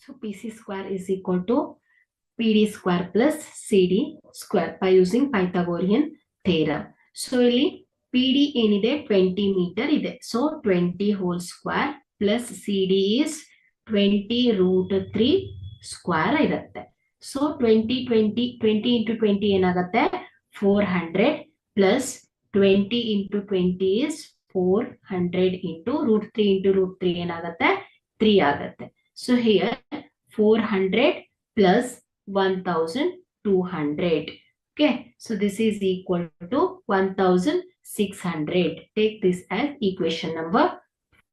So PC square is equal to PD square plus CD square by using Pythagorean theorem. So ಇಲ್ಲಿ PD ಏನಿದೆ 20 metre ಇದೆ. So 20 whole square plus CD is 20 root 3 square ಇರುತ್ತೆ. So 20 into 20 ಏನಾಗುತ್ತೆ 400 plus 20 into 20 is 400 into root 3 ಏನಾಗುತ್ತೆ 3 ಆಗುತ್ತೆ. So here 400 plus 1200. Okay, so this is equal to 1600. Take this as equation number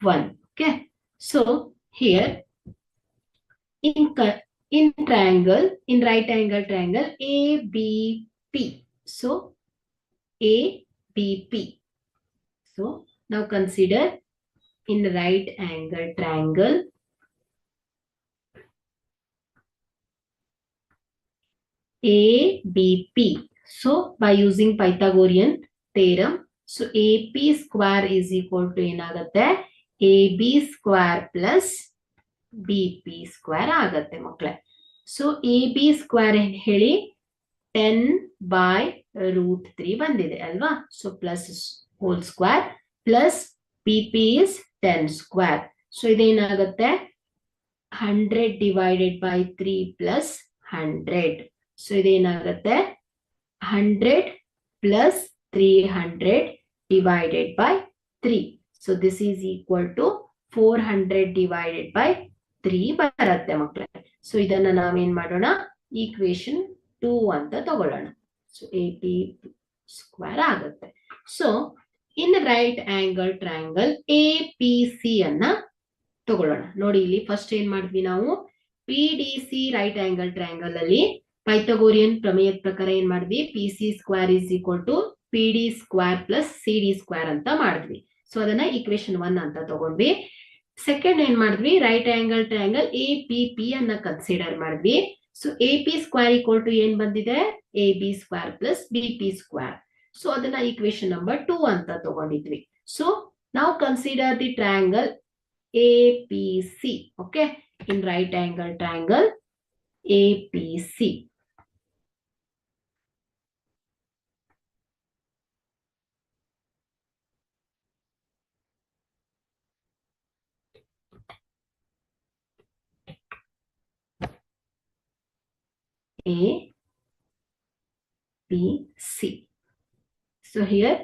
1. Okay, so here in triangle, in right angle triangle ABP. So ABP. So now consider in right angle triangle ABP. So by using Pythagorean theorem, so AP square is equal to ಏನಾಗುತ್ತೆ AB square plus BP square ಆಗುತ್ತೆ ಮಕ್ಕಳೇ. So AB square ಏನ್ ಹೇಳಿ 10 by root 3 ಬಂದಿದೆ ಅಲ್ವಾ. So plus whole square plus BP is 10 square. So ಇದೇನಾಗುತ್ತೆ 100 divided by 3 plus 100. So ಇದೇನಾಗುತ್ತೆ 100 plus 300 divided by 3. So this is equal to 400 divided by 3 ಬರುತ್ತೆ ಮಕ್ಕಳೇ. So ಇದನ್ನ ನಾವೇನ್ ಮಾಡೋಣ ಈಕ್ವೇಶನ್ 2 ಅಂತ ತಗೊಳ್ಳೋಣ. ಸೊ AP ಸ್ಕ್ವೇರ್ ಆಗುತ್ತೆ. So in right angle triangle APC ಅನ್ನ ತಗೊಳ್ಳೋಣ. ನೋಡಿ ಇಲ್ಲಿ ಫಸ್ಟ್ ಏನ್ ಮಾಡಿದ್ವಿ ನಾವು PDC ರೈಟ್ ಆಂಗಲ್ ಟ್ರಯಾಂಗಲ್ ಅಲ್ಲಿ ಪೈಥಾಗೋರಿಯನ್ ಪ್ರಮೇಯದ ಪ್ರಕಾರ ಏನ್ ಮಾಡಿದ್ವಿ PC square is equal to PD square plus CD square ಅಂತ ಮಾಡಿದ್ವಿ. ಸೊ ಅದನ್ನ ಈಕ್ವೇಶನ್ 1 ಅಂತ ತಗೊಂಡ್ವಿ. ಸೆಕೆಂಡ್ ಏನ್ ಮಾಡಿದ್ವಿ ರೈಟ್ ಆಂಗಲ್ ಟ್ರಯಾಂಗಲ್ APP ಅನ್ನ ಕನ್ಸಿಡರ್ ಮಾಡಿದ್ವಿ. So AP square equal to ಏನ್ ಬಂದಿದೆ AB square plus BP square. So ಅದನ್ನ ಈಕ್ವೇಶನ್ ನಂಬರ್ 2 ಅಂತ ತಗೊಂಡಿದ್ವಿ. ಸೊ ನಾವು consider the triangle APC. Okay, in right angle triangle APC. APC. So here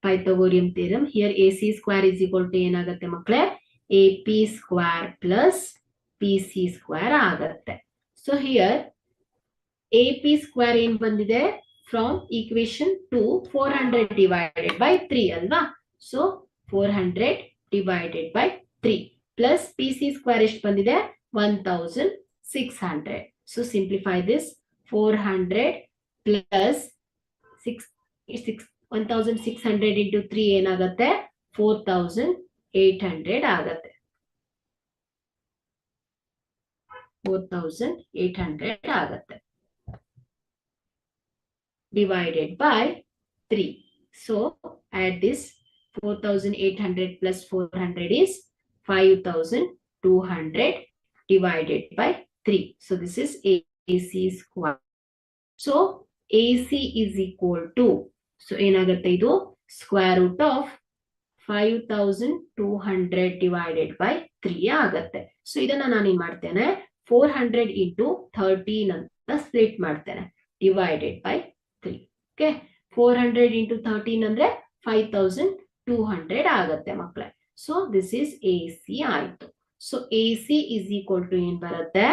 Pythagorean theorem, here AC square is equal to ಏನಾಗುತ್ತೆ ಮಕ್ಕಳೇ AP square plus PC square ಆಗುತ್ತೆ. So here AP square ಏನ್ ಬಂದಿದೆ from equation 2 400 divided by 3 ಅಲ್ವಾ. So 400 divided by 3 plus PC square ಎಷ್ಟು ಬಂದಿದೆ 1600. So simplify this 400 plus 1600 into 3 ಏನಾಗುತ್ತೆ 4800 ಆಗುತ್ತೆ. 4800 ಆಗುತ್ತೆ divided by 3. So add this 4800 plus 400 is 5200 divided by 3. So this is AC square. So AC is equal to, so ಏನಾಗುತ್ತೆ ಇದು square root of 5200 divided by 3 ಆಗುತ್ತೆ. So ಇದನ್ನ ನಾನು ಏನ್ ಮಾಡ್ತೇನೆ 400 into 13 ಅಂತ ಸ್ಪ್ಲಿಟ್ ಮಾಡ್ತೇನೆ divided by 3. ಓಕೆ, 400 into 13 ಅಂದ್ರೆ 5200 ಆಗುತ್ತೆ ಮಕ್ಕಳೇ. ಸೊ ದಿಸ್ ಇಸ್ AC ಆಯ್ತು. So AC is equal to ಏನ್ ಬರುತ್ತೆ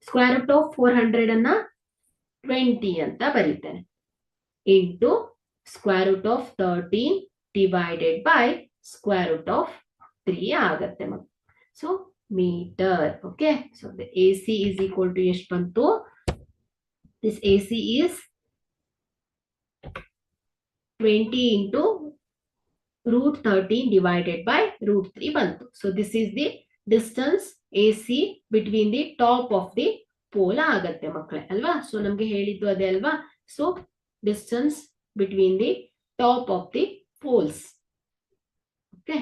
ಸ್ಕ್ವೇರ್ ರೂಟ್ ಆಫ್ 400 ಅನ್ನ 20 ಅಂತ ಬರೀತೇನೆ into square root of 13 divided by square root of 3 ಆಗುತ್ತೆ ಮಕ್ಕಳು. So metre. Okay, so the AC is equal to ಎಷ್ಟು ಬಂತು this AC is 20 into root 13 divided by root 3 ಬಂತು. So this is the distance AC between the top of the pole ಆಗತ್ತೆ ಮಕ್ಕಳೇ ಅಲ್ವಾ. So ನಮ್ಗೆ ಹೇಳಿದ್ದು ಅದೇ ಅಲ್ವಾ. So distance between the top of the poles. Okay.